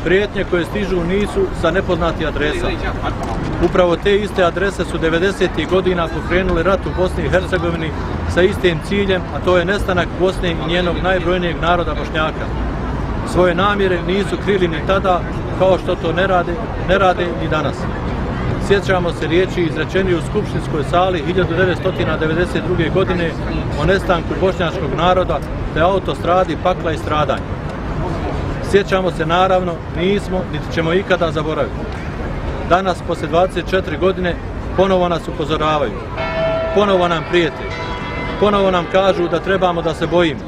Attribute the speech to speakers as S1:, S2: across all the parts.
S1: Prijetnje koje stižu nisu sa nepoznatih adresa. Upravo te iste adrese su 90. godina pokrenuli rat u Bosni i Hercegovini sa istim ciljem, a to je nestanak Bosne i njenog najbrojnijeg naroda Bošnjaka. Svoje namjere nisu krili ni tada, kao što to ne rade ni danas. Sjećamo se riječi izrečeni u skupštinskoj sali 1992. godine o nestanku bošnjačkog naroda te autostradi pakla i stradanja. Sjećamo se naravno, nismo niti ćemo ikada zaboraviti. Danas, poslije 24 godine, ponovo nas upozoravaju. Ponovo nam prijete. Ponovo nam kažu da trebamo da se bojimo.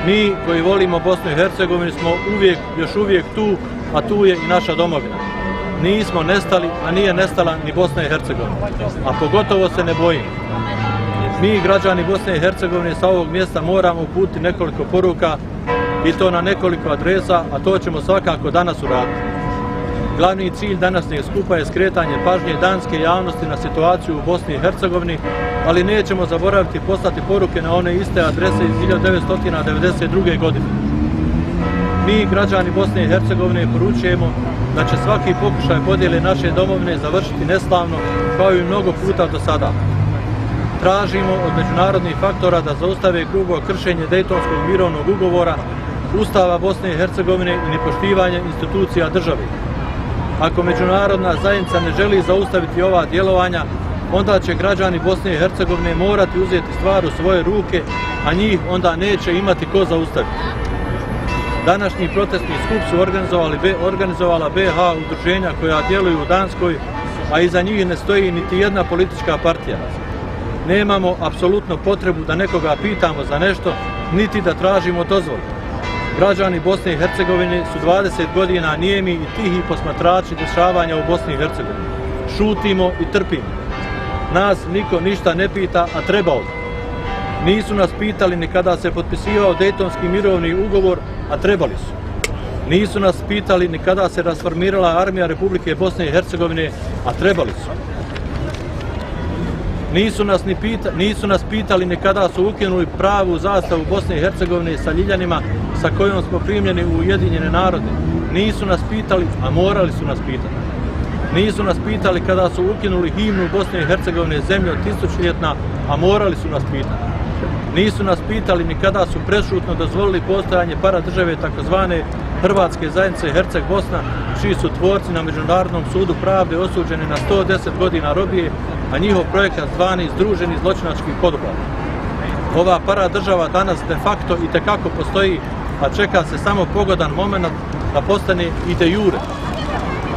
S1: Mi koji volimo Bosnu i Hercegovinu smo još uvijek tu, a tu je i naša domovina. Nismo nestali, a nije nestala ni Bosna i Hercegovina. A pogotovo se ne bojimo. Mi, građani Bosne i Hercegovine, sa ovog mjesta moramo uputiti nekoliko poruka i to na nekoliko adresa, a to ćemo svakako danas uraditi. Glavni cilj današnjeg skupa je skretanje pažnje danske javnosti na situaciju u Bosni i Hercegovini, ali nećemo zaboraviti poslati poruke na one iste adrese iz 1992. godine. Mi, građani Bosne i Hercegovine, poručujemo da će svaki pokušaj podjele naše domovine završiti neslavno, kao i mnogo puta do sada. Tražimo od međunarodnih faktora da zaustave grubo kršenje Dejtonskog mirovnog ugovora, Ustava Bosne i Hercegovine i nepoštivanje institucija države. Ako međunarodna zajednica ne želi zaustaviti ova djelovanja, onda će građani Bosne i Hercegovine morati uzeti stvar u svoje ruke, a njih onda neće imati ko zaustaviti. Današnji protestni skup su organizovala BH udruženja koja djeluju u Danskoj, a iza njih ne stoji niti jedna politička partija. Nemamo apsolutno potrebu da nekoga pitamo za nešto, niti da tražimo dozvolu. Građani Bosne i Hercegovine su 20 godina nijemi i tihi posmatrači dešavanja u Bosni i Hercegovini. Šutimo i trpimo. Nas niko ništa ne pita, a trebao bi. Nisu nas pitali ni kada se potpisivao Dejtonski mirovni ugovor, a trebali su. Nisu nas pitali ni kada se rasformirala armija Republike Bosne i Hercegovine, a trebali su. Nisu nas pitali ni kada su ukinuli pravu zastavu Bosne i Hercegovine sa ljiljanima sa kojom smo primljeni u Ujedinjene narode. Nisu nas pitali, a morali su nas pitati. Nisu nas pitali kada su ukinuli himnu Bosne i Hercegovine zemljo tisućljetna, a morali su nas pitati. Nisu nas pitali ni kada su prešutno dozvolili postojanje paradržave takozvane Hrvatske zajednice Herceg Bosna, čiji su tvorci na Međunarodnom sudu pravde osuđeni na 110 godina robije, a njihov projekat zvani Združeni zločinački poduhvat. Ova paradržava danas de facto i tekako postoji, a čeka se samo pogodan moment da postane i de jure.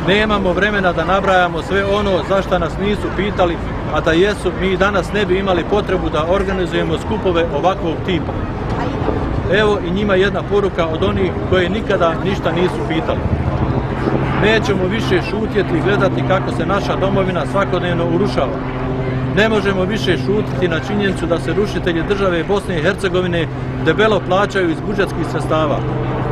S1: Nemamo vremena da nabrajamo sve ono za šta nas nisu pitali, a da jesu, mi danas ne bi imali potrebu da organizujemo skupove ovakvog tipa. Evo i njima jedna poruka od onih koji nikada ništa nisu pitali. Nećemo više šutjeti i gledati kako se naša domovina svakodnevno urušava. Ne možemo više šutiti na činjenicu da se rušitelji države Bosne i Hercegovine debelo plaćaju iz budžetskih sredstava.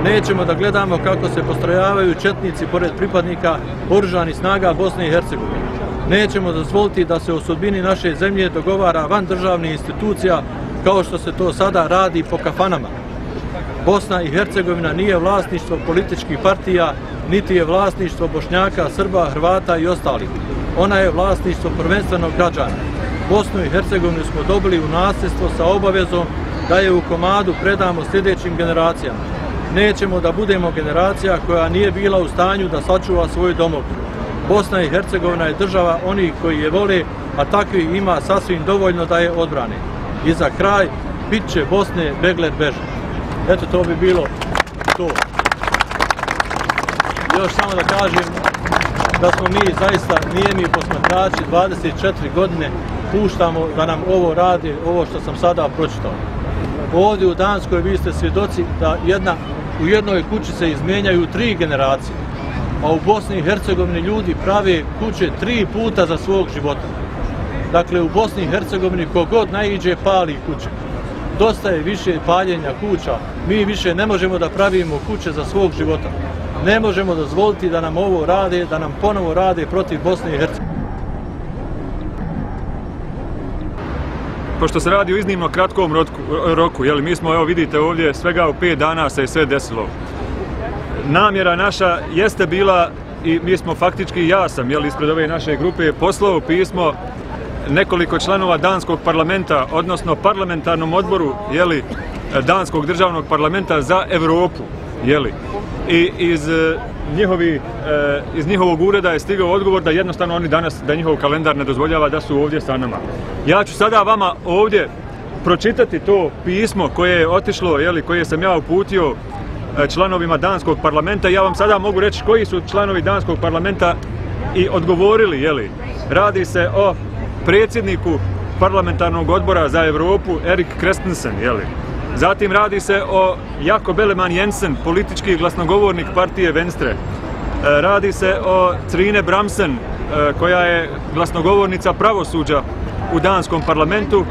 S1: Nećemo da gledamo kako se postrojavaju četnici pored pripadnika oružanih snaga Bosne i Hercegovine. Nećemo dozvoliti da se o sudbini naše zemlje dogovara van državnih institucija kao što se to sada radi po kafanama. Bosna i Hercegovina nije vlasništvo političkih partija, niti je vlasništvo Bošnjaka, Srba, Hrvata i ostalih. Ona je vlasništvo prvenstveno građana. Bosnu i Hercegovinu smo dobili u nasljedstvo sa obavezom da je u komadu predamo sljedećim generacijama. Nećemo da budemo generacija koja nije bila u stanju da sačuva svoju domovinu. Bosna i Hercegovina je država onih koji je vole, a takvih ima sasvim dovoljno da je odbrane. I za kraj, bit će Bosne begler beže. Eto, to bi bilo to. Još samo da kažem da smo mi zaista nijemi posmatrači 24 godine, puštamo da nam ovo radi, ovo što sam sada pročitao. Ovdje u Danskoj vi ste svjedoci da u jednoj kući se izmijenjaju 3 generacije, a u Bosni i Hercegovini ljudi prave kuće 3 puta za svog života. Dakle, u Bosni i Hercegovini kogod naiđe pali kuće. Dosta je više paljenja kuća, mi više ne možemo da pravimo kuće za svog života. Ne možemo dozvoliti da nam ovo rade, da nam ponovo rade protiv Bosne i Hercegovine.
S2: Pošto se radi o iznimno kratkom roku, mi smo, evo vidite ovdje, svega u 5 dana se je sve desilo. namjera naša jeste bila, i mi smo faktički, ja sam ispred ove naše grupe poslao pismo nekoliko članova danskog parlamenta, odnosno parlamentarnom odboru danskog državnog parlamenta za Europu. I iz njihovog ureda je stigao odgovor da jednostavno oni danas, da njihov kalendar ne dozvoljava da su ovdje sa nama. Ja ću sada vama ovdje pročitati to pismo koje je otišlo, koje sam ja uputio članovima danskog parlamenta. Ja vam sada mogu reći koji su članovi danskog parlamenta i odgovorili. Radi se o predsjedniku parlamentarnog odbora za Europu Erik Christensen. Zatim radi se o Jakob Ellemann-Jensen, politički glasnogovornik partije Venstre. Radi se o Trine Bramsen, koja je glasnogovornica pravosuđa u danskom parlamentu.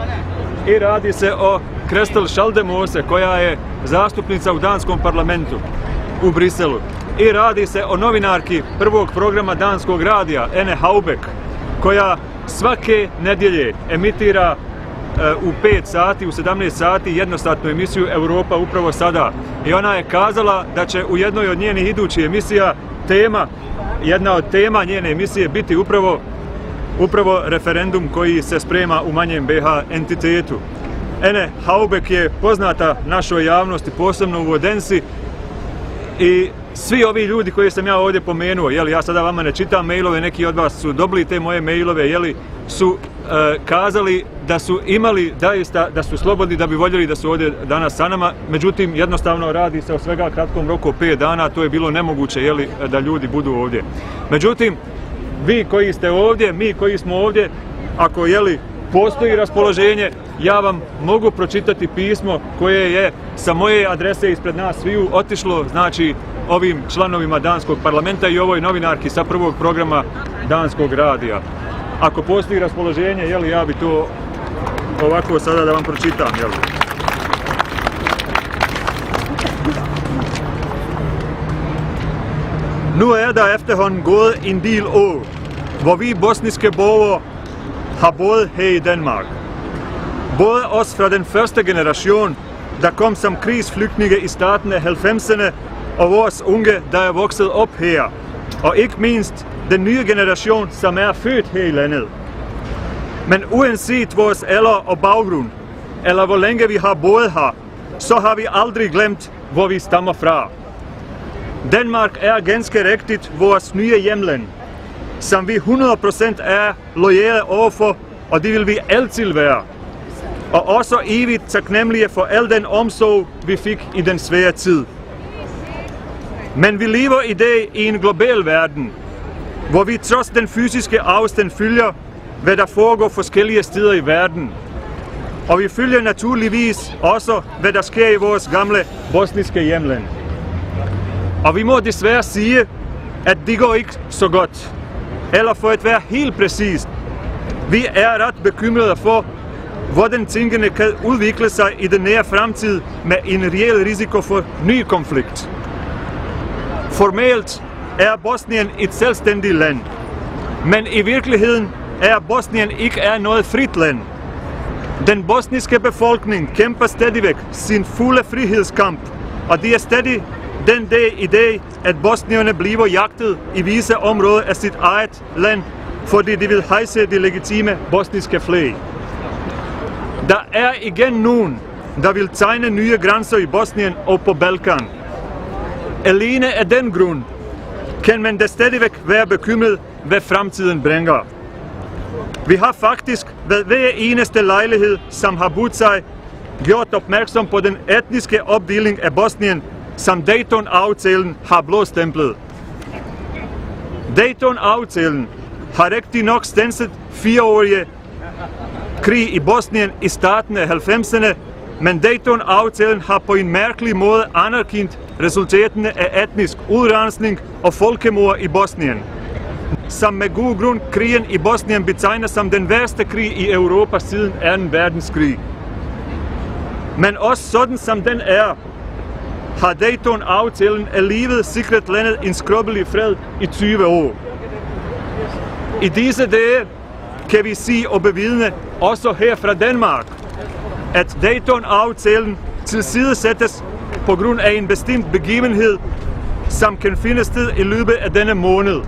S2: I radi se o Christel Schaldemose, koja je zastupnica u danskom parlamentu u Briselu. I radi se o novinarki prvog programa danskog radija, Ene Haubek, koja svake nedjelje emitira u 5 sati, u 17 sati jednosatnu emisiju Europa upravo sada. I ona je kazala da će u jednoj od njenih idućih emisija jedna od tema njene emisije biti upravo referendum koji se sprema u manjem BH entitetu. Ene Haubek je poznata našoj javnosti, posebno u Odensi, i svi ovi ljudi koji sam ja ovdje pomenuo, ja sada vama ne čitam mailove, neki od vas su dobili te moje mailove, su kazali da su imali daista, da su slobodni, da bi voljeli da su ovdje danas sa nama, međutim jednostavno radi se o svega kratkom roku 5 dana, to je bilo nemoguće da ljudi budu ovdje. Međutim, vi koji ste ovdje, mi koji smo ovdje, ako postoji raspoloženje, ja vam mogu pročitati pismo koje je sa moje adrese ispred nas sviju otišlo, znači ovim članovima danskog parlamenta i ovoj novinarki sa prvog programa danskog radija. Ako postoji raspoloženje, ja bi to ovako sada da vam pročitam. Nu er der efterhånden gået en del år, hvor vi bosniske borgere har boet her i Danmark. Både os fra den første generation, der kom som krigsflygtninge i starten af 90'erne, og vores unge, der er vokset op her. Og ikke mindst den nye generation, som er født her i landet. Men uanset vores alder og baggrund, eller hvor længe vi har boet her, så har vi aldrig glemt, hvor vi stammer fra. Danmark er ganske rigtigt vores nye hjemland, som vi 100% er loyale overfor, og det vil vi altid være. Og også evigt taknemmelige for al den omsorg, vi fik i den svære tid. Men vi lever i dag i en global verden, hvor vi trods den fysiske afstand følger, hvad der foregår forskellige steder i verden. Og vi følger naturligvis også, hvad der sker i vores gamle bosniske hjemland. Og vi må desværre sige, at det går ikke så godt. Eller for at være helt præcist, vi er ret bekymrede for, hvordan tingene kan udvikle sig i den nære fremtid med en reel risiko for ny konflikt. Formelt er Bosnien et selvstændigt land, men i virkeligheden er Bosnien ikke noget frit land. Den bosniske befolkning kæmper stadigvæk sin fulde frihedskamp, og det er stadig den dag i dag, at bosnierne bliver jagtet i visse områder af sit eget land, fordi de vil hejse det legitime bosniske flag. Der er igen nogen, der vil tegne nye grænser i Bosnien og på Balkan. Alene af den grund kan man da stadigvæk være bekymret, hvad fremtiden bringer. Vi har faktisk ved hver eneste lejlighed, som har budt sig, gjort opmærksom på den etniske opdeling af Bosnien, som Dayton-aftalen har blåstemplet. Dayton-aftalen har rigtig nok standset 4-årige krig i Bosnien i starten af 90'erne, men Dayton-aftalen har på en mærkelig måde anerkendt resultaterne af etnisk udrensning og folkemord i Bosnien, som med god grund krigen i Bosnien betegner som den værste krig i Europa siden 2. verdenskrig. Men også sådan som den er, har Dayton-aftalen alligevel sikret landet en skrøbelig fred i 20 år. I disse dage kan vi sige og bevidne, også her fra Danmark, at Dayton-aftalen tilsidesættes på grund af en bestemt begivenhed, som kan finde sted i løbet af denne måned.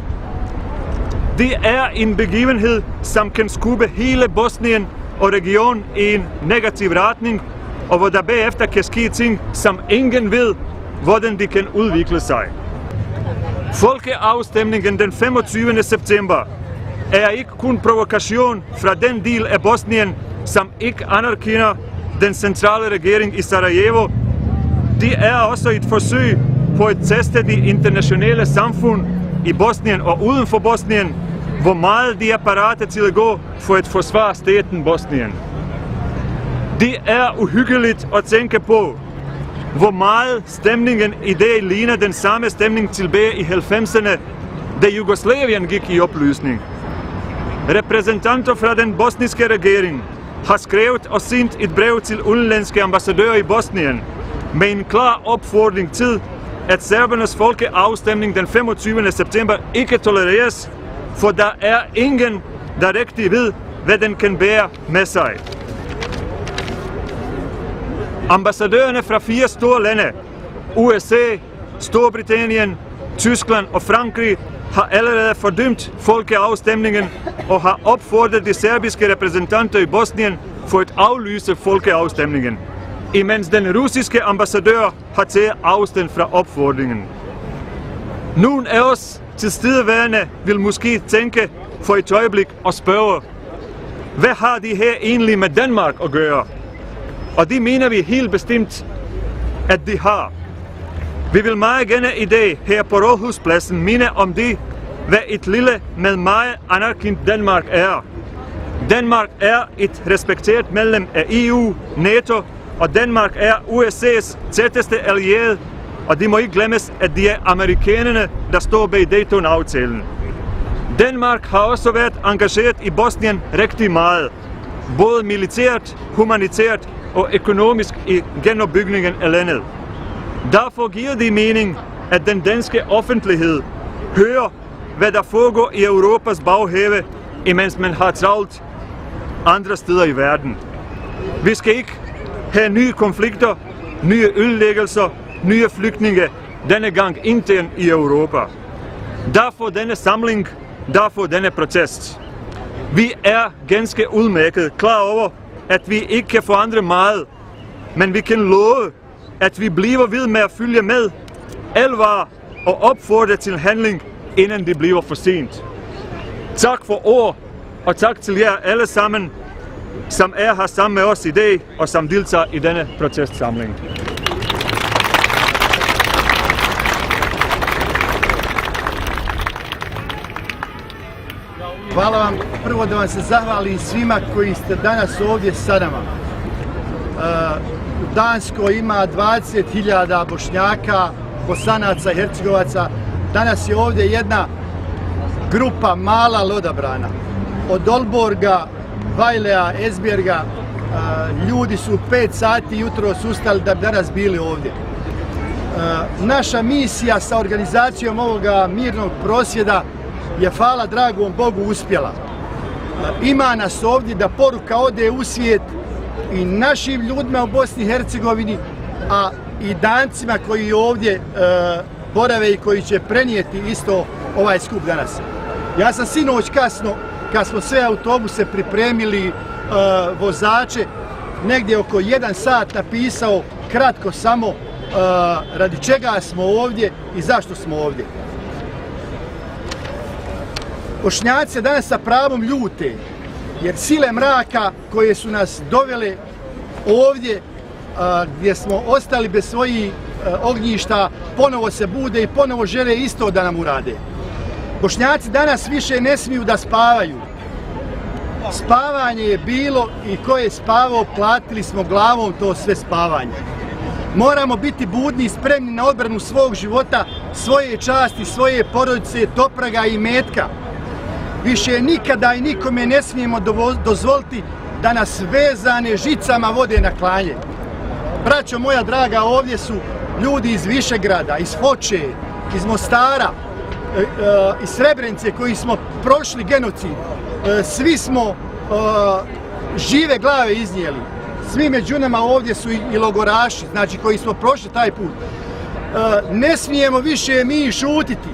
S2: Det er en begivenhed, som kan skubbe hele Bosnien og regionen i en negativ retning, og hvor der bagefter kan ske ting, som ingen ved, hvordan de kan udvikle sig. Folkeafstemningen den 25. september er ikke kun provokation fra den del af Bosnien, som ikke anerkender den centrale regering i Sarajevo. Det er også et forsøg på at teste det internationale samfund i Bosnien og uden for Bosnien, hvor meget de er parate til at gå for at forsvare staten Bosnien. Det er uhyggeligt at tænke på, hvor meget stemningen i dag ligner den samme stemning tilbage i 90'erne, da Jugoslavien gik i opløsning. Repræsentanter fra den bosniske regering har skrevet og sendt et brev til udenlandske ambassadører i Bosnien med en klar opfordring til, at serbernes folkeafstemning den 25. september ikke tolereres, for der er ingen, der rigtig ved, hvad den kan bære med sig. Ambassadørerne fra 4 store lande, USA, Storbritannien, Tyskland og Frankrig, har allerede fordømt folkeafstemningen og har opfordret de serbiske repræsentanter i Bosnien for at aflyse folkeafstemningen, imens den russiske ambassadør har taget afstand fra opfordringen. Nogle af os tilstedeværende vil måske tænke for et øjeblik og spørge, hvad har de her egentlig med Danmark at gøre? Og det mener vi helt bestemt, at de har. Vi vil meget gerne i dag her på Rådhuspladsen minde om det, hvad et lille, men meget anerkendt Danmark er. Danmark er et respekteret medlem af EU, NATO, og Danmark er USA's tætteste allierede, og det må ikke glemmes, at det er amerikanerne, der står bag Dayton-aftalen. Danmark har også været engageret i Bosnien rigtig meget, både militært, humanitært og økonomisk i genopbygningen af landet. Derfor giver det mening, at den danske offentlighed hører, hvad der foregår i Europas baghave, imens man har travlt andre steder i verden. Vi skal ikke have nye konflikter, nye ødelæggelser, nye flygtninge, denne gang internt i Europa. Derfor denne samling, derfor denne protest. Vi er ganske udmærket klar over, at vi ikke kan forandre meget, men vi kan love, at vi bliver ved med at følge med, advare og opfordre til handling, inden det bliver for sent. Tak for ord, og tak til jer alle sammen, som er her sammen med os i dag, og som deltager i denne protestsamling.
S3: Hvala vam. Prvo da vam se zahvalim svima koji ste danas ovdje sa nama. U Danskoj ima 20.000 Bošnjaka, Bosanaca i Hercegovaca. Danas je ovdje jedna grupa mala lodabrana. Od Olborga, Vajlea, Esbjerga, ljudi su u 5 sati jutros ustali da bi danas bili ovdje. Naša misija sa organizacijom ovoga mirnog prosvjeda je, hvala dragom Bogu, uspjela. Ima nas ovdje da poruka ode u svijet i našim ljudima u Bosni i Hercegovini, a i Dancima koji ovdje borave i koji će prenijeti isto ovaj skup danas. Ja sam sinoć kasno, kad smo sve autobuse pripremili, vozače, negdje oko 1 sat napisao kratko samo radi čega smo ovdje i zašto smo ovdje. Bošnjaci danas sa pravom ljute, jer sile mraka koje su nas dovele ovdje, gdje smo ostali bez svojih ognjišta, ponovo se bude i ponovo žele isto da nam urade. Bošnjaci danas više ne smiju da spavaju. Spavanje je bilo i ko je spavao, platili smo glavom to sve spavanje. Moramo biti budni i spremni na odbranu svog života, svoje časti, svoje porodice, topraga i metka. Više nikada i nikome ne smijemo dozvoliti da nas vezane žicama vode na klanje. Braćo moja draga, ovdje su ljudi iz Višegrada, iz Foče, iz Mostara, iz Srebrenice koji smo prošli genocid. Svi smo žive glave iznijeli. Svi među nama ovdje su i logoraši, znači koji smo prošli taj put. ne smijemo više mi šutiti.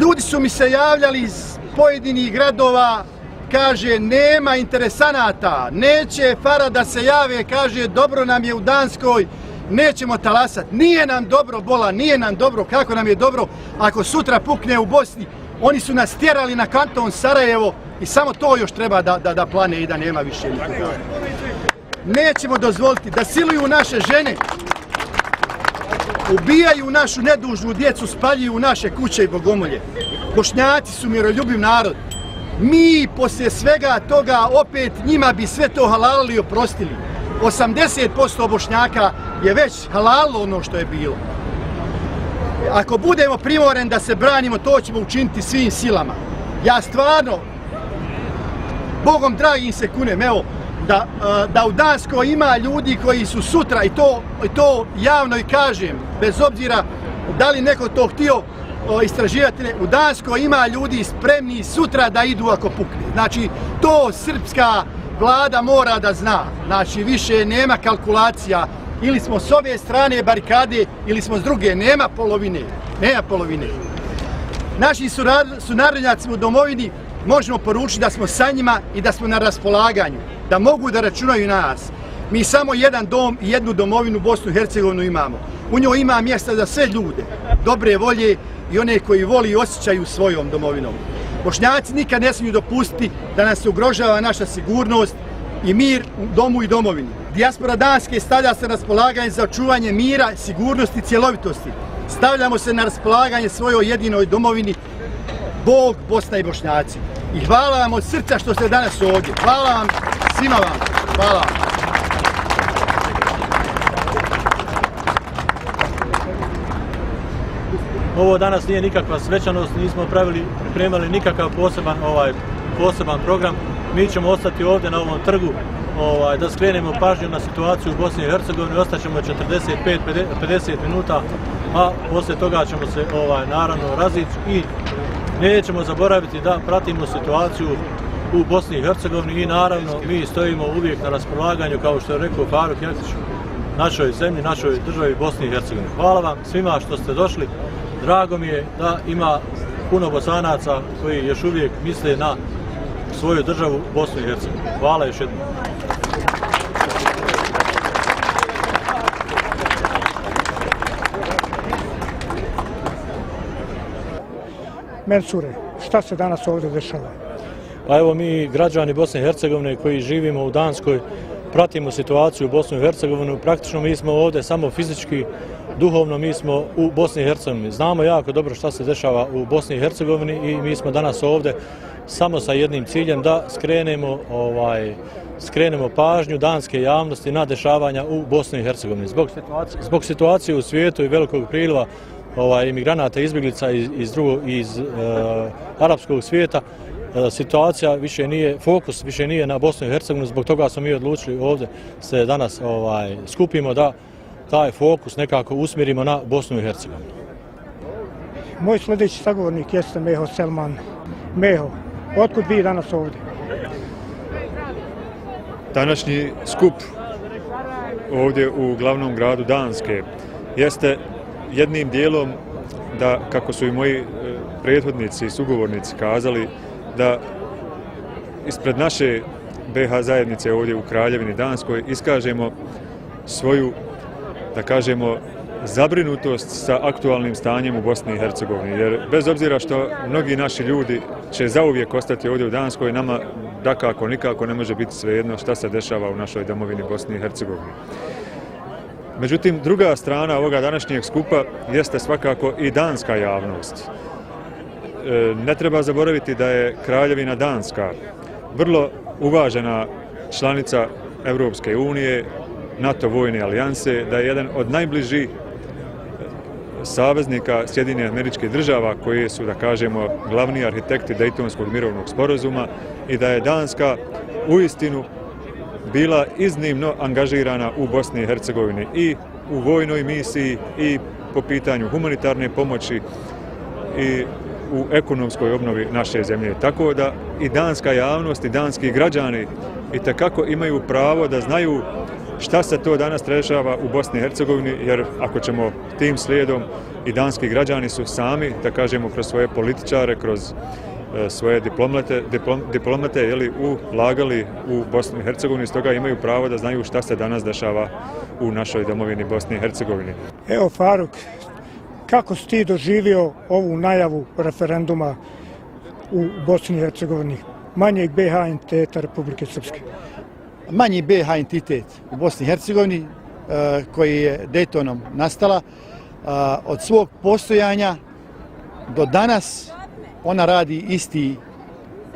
S3: Ljudi su mi se javljali iz pojedinih gradova, kaže nema interesanata, neće Fara da se jave, kaže dobro nam je u Danskoj, nećemo talasat. Nije nam dobro bola, nije nam dobro, kako nam je dobro ako sutra pukne u Bosni. Oni su nas tjerali na kanton Sarajevo i samo to još treba da plane i da nema više nikoga. Nećemo dozvoliti da siluju naše žene, ubijaju našu nedužnu djecu, spaljuju naše kuće i bogomolje. Bošnjaci su miroljubiv narod. Mi poslije svega toga opet njima bi sve to halalili i oprostili. 80% Bošnjaka je već halalilo ono što je bilo. Ako budemo primoreni da se branimo, to ćemo učiniti svim silama. Ja stvarno, Bogom dragim se kunem, evo, da u Danskoj ima ljudi koji su sutra, i to javno i kažem, bez obzira da li neko to htio istraživati, u Danskoj ima ljudi spremni sutra da idu ako pukne. Znači, to srpska vlada mora da zna. Znači, više nema kalkulacija. Ili smo s ove strane barikade, ili smo s druge. Nema polovine. Nema polovine. Našim sunarodnjacima u domovini možemo poručiti da smo sa njima i da smo na raspolaganju. Da mogu da računaju na nas. Mi samo jedan dom i jednu domovinu, Bosnu i Hercegovinu, imamo. U njoj ima mjesta za sve ljude, dobre volje i one koji voli i osjećaju svojom domovinom. Bošnjaci nikad ne smiju dopustiti da nas ugrožava naša sigurnost i mir u domu i domovini. Dijaspora Danske stavlja se na raspolaganje za očuvanje mira, sigurnosti i cjelovitosti. Stavljamo se na raspolaganje svojoj jedinoj domovini, Bog, Bosna i Bošnjaci. I hvala vam od srca što ste danas ovdje. Hvala vam, svima vam. Hvala vam.
S1: Ovo danas nije nikakva svečanost, nismo pripremali nikakav poseban program. Mi ćemo ostati ovdje na ovom trgu da skrenemo pažnju na situaciju u Bosni i Hercegovini. Ostaćemo 45-50 minuta, a poslije toga ćemo se naravno razići i nećemo zaboraviti da pratimo situaciju u Bosni i Hercegovini i naravno mi stojimo uvijek na raspolaganju, kao što je rekao Faruk Jakšić, našoj zemlji, našoj državi Bosni i Hercegovini. Hvala vam svima što ste došli. Drago mi je da ima puno Bosanaca koji još uvijek misle na svoju državu Bosnu i Hercegovinu. Hvala još jednom.
S4: Mensure, šta se danas ovdje dešava?
S1: Pa evo mi, građani Bosne i Hercegovine koji živimo u Danskoj, pratimo situaciju u Bosni i Hercegovini. Praktično mi smo ovdje samo fizički, duhovno mi smo u Bosni i Hercegovini. Znamo jako dobro šta se dešava u Bosni i Hercegovini i mi smo danas ovdje samo sa jednim ciljem da skrenemo pažnju danske javnosti na dešavanja u Bosni i Hercegovini. Zbog situacije u svijetu i velikog priliva imigranata i izbjeglica iz arapskog svijeta, situacija više nije, fokus više nije na Bosnu i Hercegovinu, zbog toga smo mi odlučili ovdje se danas skupimo da taj fokus nekako usmjerimo na Bosnu i Hercegovinu.
S4: Moj sljedeći sagovornik jeste Meho Selman. Meho, otkud vi danas ovdje?
S2: Današnji skup ovdje u glavnom gradu Danske jeste jednim dijelom da, kako su i moji prethodnici i sugovornici kazali, da ispred naše BH zajednice ovdje u Kraljevini Danskoj iskažemo svoju, da kažemo, zabrinutost sa aktualnim stanjem u Bosni i Hercegovini. Jer bez obzira što mnogi naši ljudi će zauvijek ostati ovdje u Danskoj, nama dakako nikako ne može biti svejedno šta se dešava u našoj domovini Bosni i Hercegovini. Međutim, druga strana ovoga današnjeg skupa jeste svakako i danska javnost. Ne treba zaboraviti da je Kraljevina Danska vrlo uvažena članica Europske unije, NATO vojne alijanse, da je jedan od najbližih saveznika Sjedinjenih Američkih Država koji su, da kažemo, glavni arhitekti Dejtonskog mirovnog sporazuma i da je Danska uistinu bila iznimno angažirana u Bosni i Hercegovini i u vojnoj misiji i po pitanju humanitarne pomoći i u ekonomskoj obnovi naše zemlje. Tako da i danska javnost i danski građani itekako imaju pravo da znaju šta se to danas dešava u Bosni i Hercegovini, jer ako ćemo tim slijedom i danski građani su sami, da kažemo, kroz svoje političare, kroz svoje diplomate ulagali u Bosnu i Hercegovini, stoga imaju pravo da znaju šta se danas dešava u našoj domovini Bosni i Hercegovini.
S4: Evo Faruk, kako si ti doživio ovu najavu referenduma u Bosni i Hercegovini, manjeg BiH entiteta Republike Srpske?
S3: Manji BiH entitet u Bosni i Hercegovini koji je Daytonom nastala, od svog postojanja do danas ona radi isti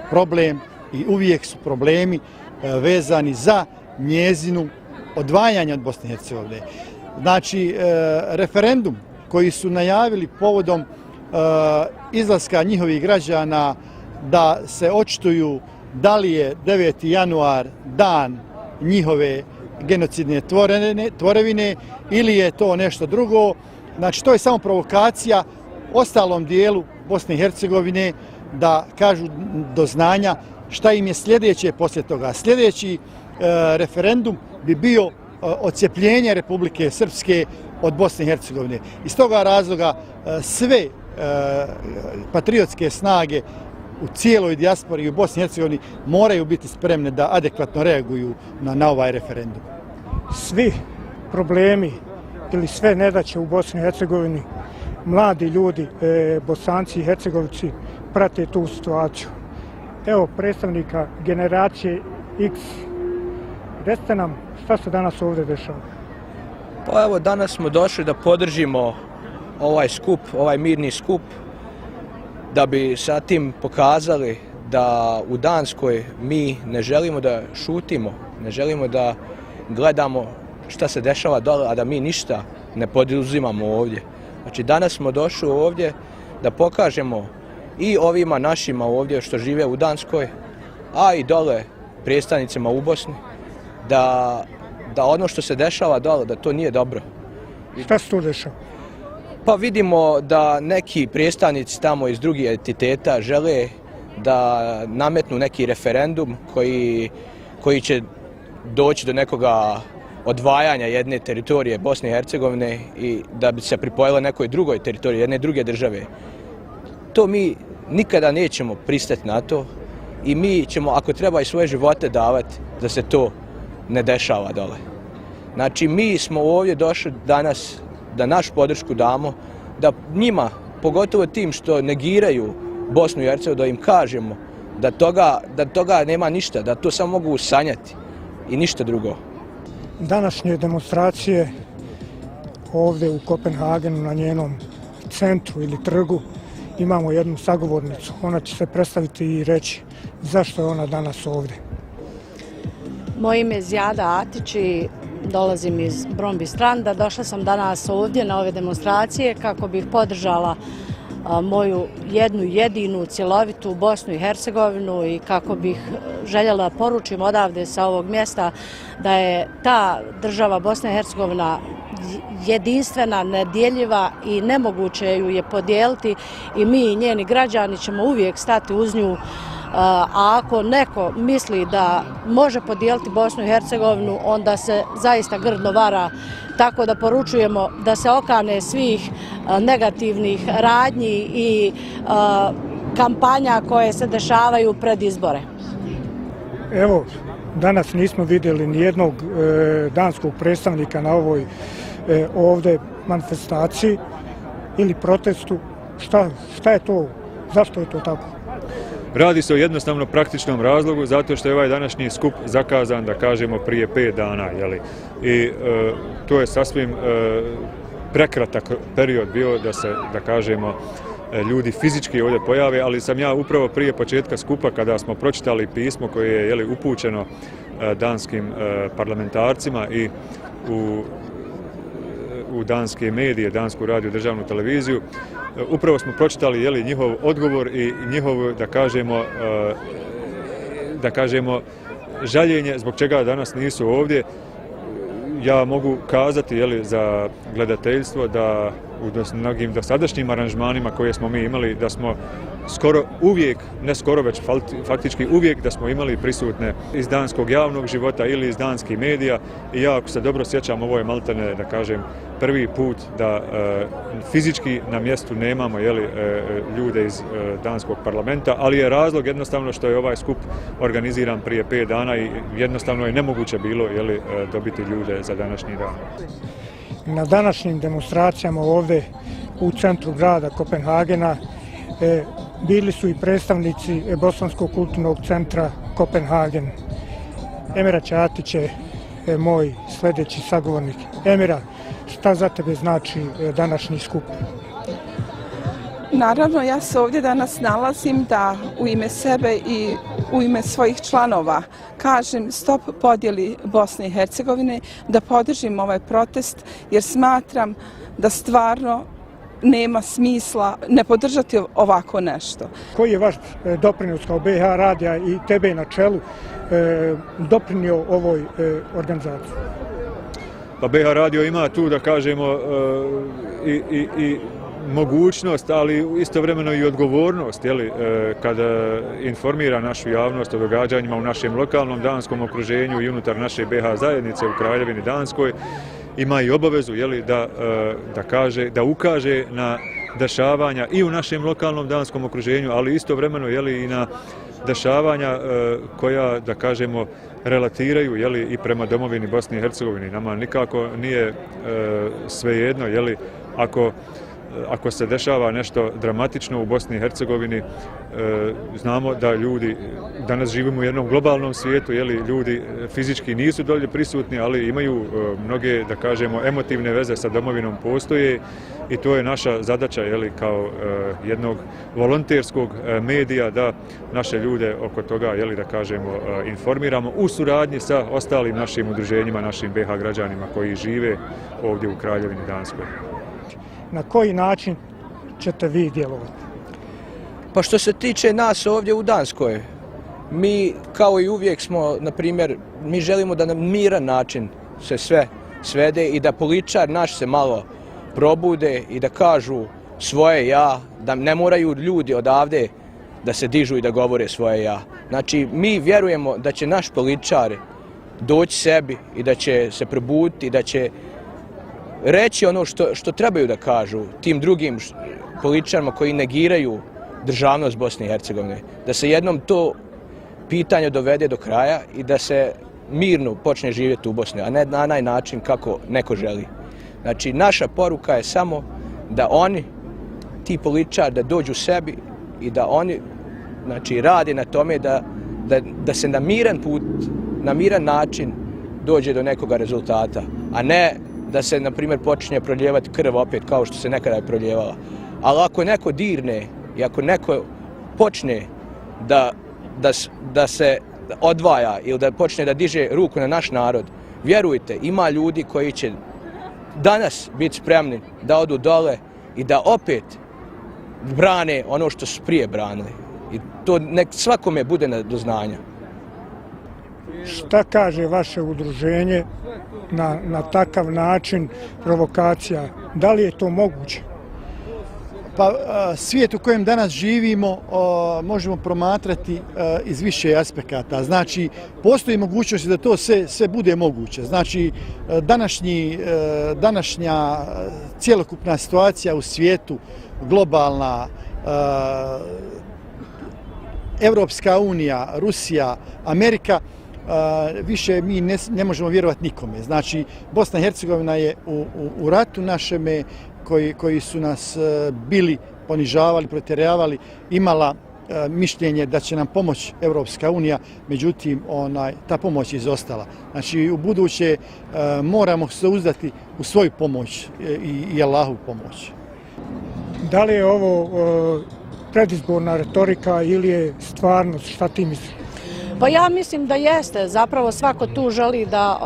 S3: problem i uvijek su problemi vezani za njezinu odvajanje od Bosne i Hercegovine. Znači, referendum koji su najavili povodom izlaska njihovih građana da se očituju da li je 9. januar dan njihove genocidne tvorevine ili je to nešto drugo. Znači, to je samo provokacija ostalom dijelu Bosne i Hercegovine da kažu do znanja šta im je sljedeće poslije toga. Sljedeći referendum bi bio odcjepljenje Republike Srpske od Bosne i Hercegovine. Iz toga razloga sve patriotske snage u cijeloj dijaspori i u Bosni i Hercegovini moraju biti spremne da adekvatno reaguju na ovaj referendum.
S4: Svi problemi ili sve nedaće u Bosni i Hercegovini, mladi ljudi, Bosanci i Hercegovci, prate tu situaciju. Evo predstavnika generacije X, recite nam šta se danas ovdje dešava?
S5: Pa evo, danas smo došli da podržimo ovaj skup, ovaj mirni skup, da bi sa tim pokazali da u Danskoj mi ne želimo da šutimo, ne želimo da gledamo šta se dešava dole, a da mi ništa ne poduzimamo ovdje. Znači, danas smo došli ovdje da pokažemo i ovima našima ovdje što žive u Danskoj, a i dole predstavnicima u Bosni, da ono što se dešava dole, da to nije dobro.
S4: Šta se tu dešava?
S5: Pa vidimo da neki predstavnici tamo iz drugih entiteta žele da nametnu neki referendum koji će doći do nekoga odvajanja jedne teritorije Bosne i Hercegovine i da bi se pripojila nekoj drugoj teritoriji, jedne druge države. To mi nikada nećemo pristati na to i mi ćemo, ako treba, i svoje živote davati da se to ne dešava dole. Znači, mi smo ovdje došli danas da našu podršku damo, da njima, pogotovo tim što negiraju Bosnu i Hercegovinu, da im kažemo da toga nema ništa, da to samo mogu sanjati i ništa drugo.
S4: Današnje demonstracije ovdje u Kopenhagenu na njenom centru ili trgu imamo jednu sagovornicu. Ona će se predstaviti i reći zašto je ona danas ovdje.
S6: Moje ime je Zijada Atić i dolazim iz Bromby Stranda. Došla sam danas ovdje na ove demonstracije kako bih podržala moju jednu jedinu cjelovitu Bosnu i Hercegovinu i kako bih željela poručim odavde sa ovog mjesta da je ta država Bosna i Hercegovina jedinstvena, nedjeljiva i nemoguće ju je podijeliti i mi i njeni građani ćemo uvijek stati uz nju. A ako neko misli da može podijeliti Bosnu i Hercegovinu, onda se zaista grdno vara. Tako da poručujemo da se okane svih negativnih radnji i kampanja koje se dešavaju pred izbore.
S4: Evo, danas nismo vidjeli nijednog danskog predstavnika na ovoj ovdje manifestaciji ili protestu. Šta je to? Zašto je to tako?
S2: Radi se o jednostavno praktičnom razlogu, zato što je ovaj današnji skup zakazan, da kažemo, prije 5 dana. I to je sasvim prekratak period bio da se, da kažemo, ljudi fizički ovdje pojave, ali sam ja upravo prije početka skupa, kada smo pročitali pismo koje je upućeno danskim parlamentarcima i u danske medije, dansku radio, državnu televiziju, upravo smo pročitali njihov odgovor i njihov, da kažemo, žaljenje zbog čega danas nisu ovdje. Ja mogu kazati za gledateljstvo da u mnogim dosadašnjim aranžmanima koje smo mi imali, da smo skoro uvijek, ne skoro već faktički uvijek da smo imali prisutne iz danskog javnog života ili iz danskih medija i ja ako se dobro sjećam ovo je maltene da kažem prvi put da fizički na mjestu nemamo ljude iz danskog parlamenta, ali je razlog jednostavno što je ovaj skup organiziran prije 5 dana i jednostavno je nemoguće bilo dobiti ljude za današnji dan.
S4: Na današnjim demonstracijama ovdje u centru grada Kopenhagena bili su i predstavnici Bosanskog kulturnog centra Kopenhagen. Emira Ćatić je moj sljedeći sagovornik. Emira, šta za tebe znači današnji skup?
S7: Naravno, ja se ovdje danas nalazim da u ime sebe i u ime svojih članova kažem stop podjeli Bosne i Hercegovine, da podržim ovaj protest jer smatram da stvarno nema smisla ne podržati ovako nešto.
S4: Koji je vaš doprinos kao BiH radija i tebe na čelu doprinio ovoj organizaciji?
S2: Pa BiH radio ima tu da kažemo i mogućnost, ali istovremeno i odgovornost kada informira našu javnost o događanjima u našem lokalnom danskom okruženju i unutar naše BiH zajednice u Kraljevini Danskoj. Ima i obavezu da ukaže na dešavanja i u našem lokalnom danskom okruženju, ali istovremeno i na dešavanja koja, da kažemo, relatiraju i prema domovini Bosni i Hercegovini. Nama nikako nije svejedno ako se dešava nešto dramatično u Bosni i Hercegovini. Znamo da ljudi, danas živimo u jednom globalnom svijetu, ljudi fizički nisu dolje prisutni, ali imaju mnoge, da kažemo, emotivne veze sa domovinom postoje i to je naša zadaća kao jednog volonterskog medija da naše ljude oko toga, da kažemo, informiramo u suradnji sa ostalim našim udruženjima, našim BiH građanima koji žive ovdje u Kraljevini Danskoj.
S4: Na koji način ćete vi djelovati?
S5: Pa što se tiče nas ovdje u Danskoj, mi kao i uvijek smo, na primjer, mi želimo da na miran način se sve svede i da političar naš se malo probude i da kažu svoje ja, da ne moraju ljudi odavde da se dižu i da govore svoje ja. Znači, mi vjerujemo da će naš političar doći sebi i da će se probuditi i da će reći ono što trebaju da kažu tim drugim političarima koji negiraju državnost Bosne i Hercegovine. Da se jednom to pitanje dovede do kraja i da se mirno počne živjeti u Bosni, a ne na onaj način kako neko želi. Znači, naša poruka je samo da oni, ti političari, da dođu sebi i da oni rade na tome da se na miran put, na miran način dođe do nekoga rezultata, a ne da se, na primjer, počinje proljevati krv opet kao što se nekada je proljevala. Ali ako neko dirne i ako neko počne da se odvaja ili da počne da diže ruku na naš narod, vjerujte, ima ljudi koji će danas biti spremni da odu dole i da opet brane ono što su prije branili. I to nek svakome bude do znanja.
S4: Šta kaže vaše udruženje na takav način provokacija? Da li je to moguće?
S3: Pa svijet u kojem danas živimo možemo promatrati iz više aspekata. Znači, postoji mogućnost da to sve bude moguće. Znači, današnja cjelokupna situacija u svijetu, globalna, Evropska unija, Rusija, Amerika, više mi ne možemo vjerovati nikome. Znači, Bosna i Hercegovina je u ratu našeme koji su nas bili ponižavali, protjeravali, imala mišljenje da će nam pomoći Evropska unija, međutim ta pomoć je izostala. Znači, u buduće moramo se uzdati u svoju pomoć i Allahovu pomoć.
S4: Da li je ovo predizborna retorika ili je stvarnost? Šta ti misliš?
S6: Pa ja mislim da jeste. Zapravo svako tu želi da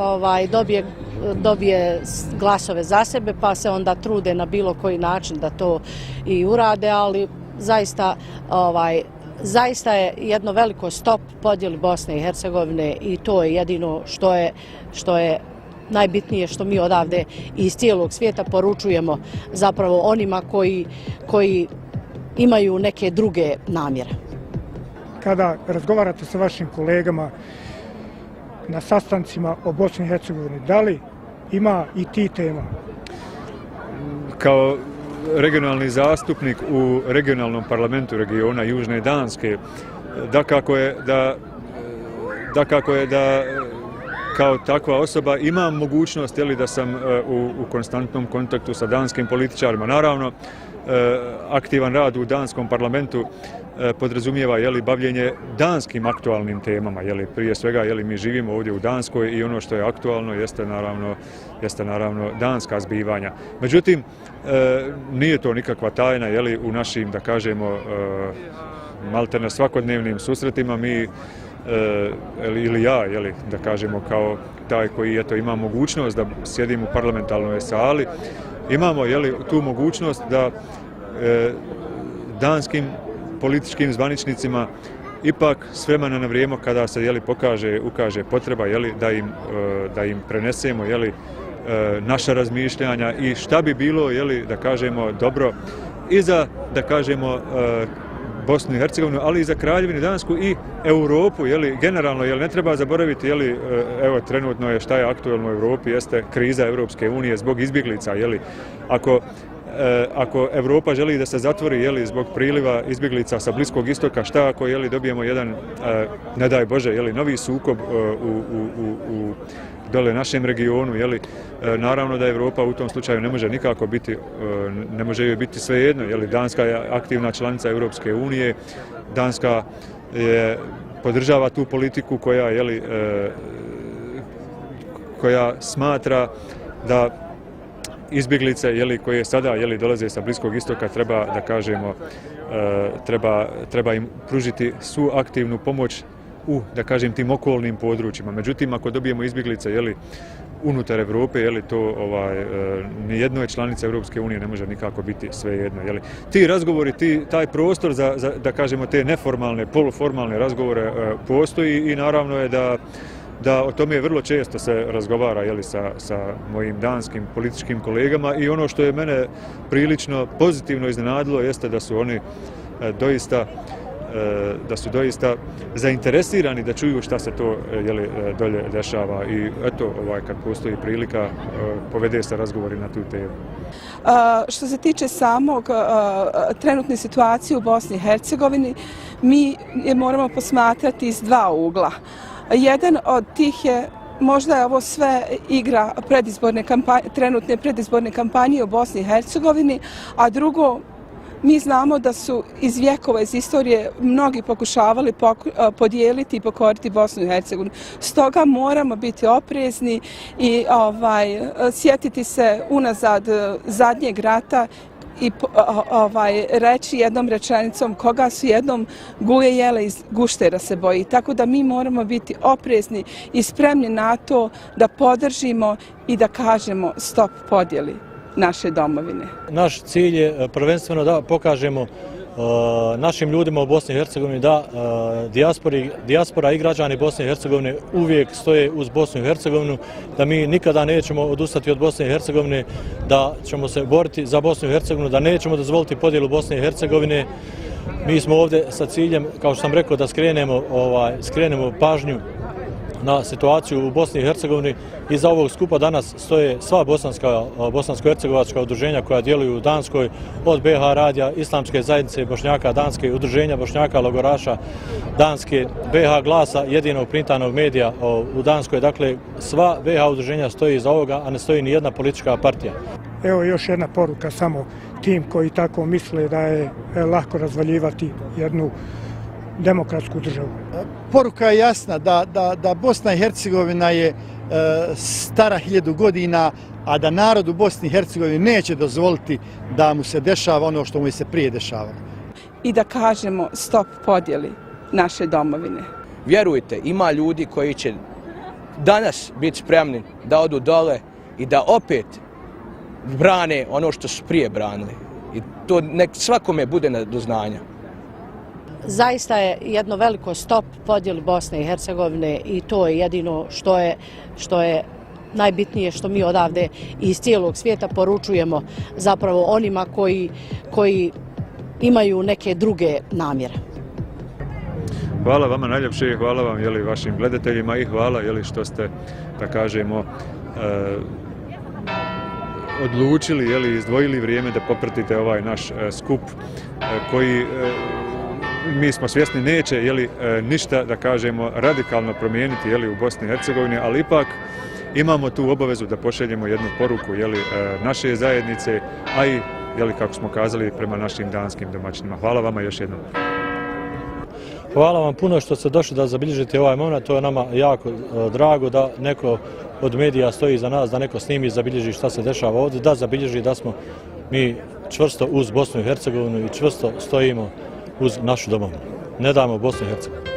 S6: dobije glasove za sebe, pa se onda trude na bilo koji način da to i urade, ali zaista je jedno veliko stop podjeli Bosne i Hercegovine i to je jedino što je najbitnije što mi odavde iz cijelog svijeta poručujemo zapravo onima koji imaju neke druge namjere.
S4: Kada razgovarate sa vašim kolegama na sastancima o Bosni i Hercegovini, da li ima i ti tema?
S2: Kao regionalni zastupnik u regionalnom parlamentu regiona Južne Danske, dakako je da kao takva osoba imam mogućnost da sam u konstantnom kontaktu sa danskim političarima. Naravno, aktivan rad u danskom parlamentu podrazumijeva bavljenje danskim aktualnim temama. Prije svega mi živimo ovdje u Danskoj i ono što je aktualno jeste naravno danska zbivanja. Međutim, nije to nikakva tajna u našim, da kažemo, maltene svakodnevnim susretima mi ili ja, da kažemo, kao taj koji ima mogućnost da sjedim u parlamentarnoj sali, imamo tu mogućnost da danskim političkim zvaničnicima ipak s vremena na vrijeme kada se ukaže potreba da im prenesemo naša razmišljanja i šta bi bilo da kažemo dobro i za, da kažemo, Bosnu i Hercegovinu, ali i za Kraljevinu Dansku i Europu, generalno, ne treba zaboraviti, evo trenutno je šta je aktualno u Europi, jeste kriza Europske unije zbog izbjeglica, ako Europa želi da se zatvori zbog priliva izbjeglica sa Bliskog istoka, šta ako dobijemo jedan, ne daj Bože, novi sukob u dole našem regionu, naravno da Europa u tom slučaju ne može nikako biti, ne može joj biti svejedno, Danska je aktivna članica Europske unije, Danska podržava tu politiku koja smatra da izbjeglice koje sada dolaze sa Bliskog istoka treba, da kažemo, treba im pružiti svu aktivnu pomoć u, da kažem, tim okolnim područjima. Međutim, ako dobijemo izbjeglice unutar Europe, to nijednoj članici Europske unije ne može nikako biti svejedno. Ti razgovori, taj prostor za, da kažemo, te neformalne, poluformalne razgovore postoji i naravno je da o tome vrlo često se razgovara sa mojim danskim političkim kolegama i ono što je mene prilično pozitivno iznenadilo jeste da su oni doista zainteresirani da čuju šta se to dolje dešava i eto, kad postoji prilika, povede se razgovori na tu temu.
S7: Što se tiče samog trenutne situacije u Bosni i Hercegovini, mi je moramo posmatrati iz dva ugla. Jedan od tih je, možda je ovo sve igra trenutne predizborne kampanje u Bosni i Hercegovini, a drugo, mi znamo da su iz vjekova, iz istorije mnogi pokušavali podijeliti i pokoriti Bosnu i Hercegovinu. Stoga moramo biti oprezni i sjetiti se unazad zadnjeg rata i reći jednom rečenicom koga su jednom guje jele iz guštera se boji. Tako da mi moramo biti oprezni i spremni na to da podržimo i da kažemo stop podjeli naše domovine.
S1: Naš cilj je prvenstveno da pokažemo našim ljudima u Bosni i Hercegovini da dijaspora i građani Bosne i Hercegovine uvijek stoje uz Bosnu i Hercegovinu, da mi nikada nećemo odustati od Bosne i Hercegovine, da ćemo se boriti za Bosnu i Hercegovinu, da nećemo dozvoliti podjelu Bosne i Hercegovine. Mi smo ovdje sa ciljem, kao što sam rekao, da skrenemo pažnju na situaciju u Bosni i Hercegovini. Iza ovog skupa danas stoje sva bosansko-hercegovačka udruženja koja djeluju u Danskoj, od BH radija, Islamske zajednice Bošnjaka Danske, udruženja Bošnjaka logoraša Danske, BH glasa, jedinog printanog medija u Danskoj. Dakle, sva BH udruženja stoji iza ovoga, a ne stoji ni jedna politička partija.
S4: Evo još jedna poruka samo tim koji tako misle da je lako razvaljivati jednu demokratsku državu.
S3: Poruka je jasna da Bosna i Hercegovina je stara 1000 godina, a da narod u Bosni i Hercegovini neće dozvoliti da mu se dešava ono što mu se prije dešavalo.
S7: I da kažemo stop podjeli naše domovine.
S5: Vjerujte, ima ljudi koji će danas biti spremni da odu dole i da opet brane ono što su prije branili. I to nek svakome bude do znanja.
S6: Zaista je jedno veliko stop podjeli Bosne i Hercegovine i to je jedino što je najbitnije, što mi odavde iz cijelog svijeta poručujemo zapravo onima koji imaju neke druge namjere.
S2: Hvala vama najljepše, hvala vam vašim gledateljima i hvala što ste, da kažemo, odlučili, izdvojili vrijeme da popratite ovaj naš skup koji mi smo svjesni neće ništa, da kažemo, radikalno promijeniti u Bosni i Hercegovini, ali ipak imamo tu obavezu da pošaljemo jednu poruku naše zajednice, a i kako smo kazali prema našim danskim domaćinima. Hvala vama još jednom.
S1: Hvala vam puno što ste došli da zabilježite ovaj moment, to je nama jako drago da neko od medija stoji za nas, da neko snimi i zabilježi šta se dešava ovdje, da zabilježi da smo mi čvrsto uz Bosnu i Hercegovinu i čvrsto stojimo uz našu domovinu. Ne damo Bosnu i Hercegovinu.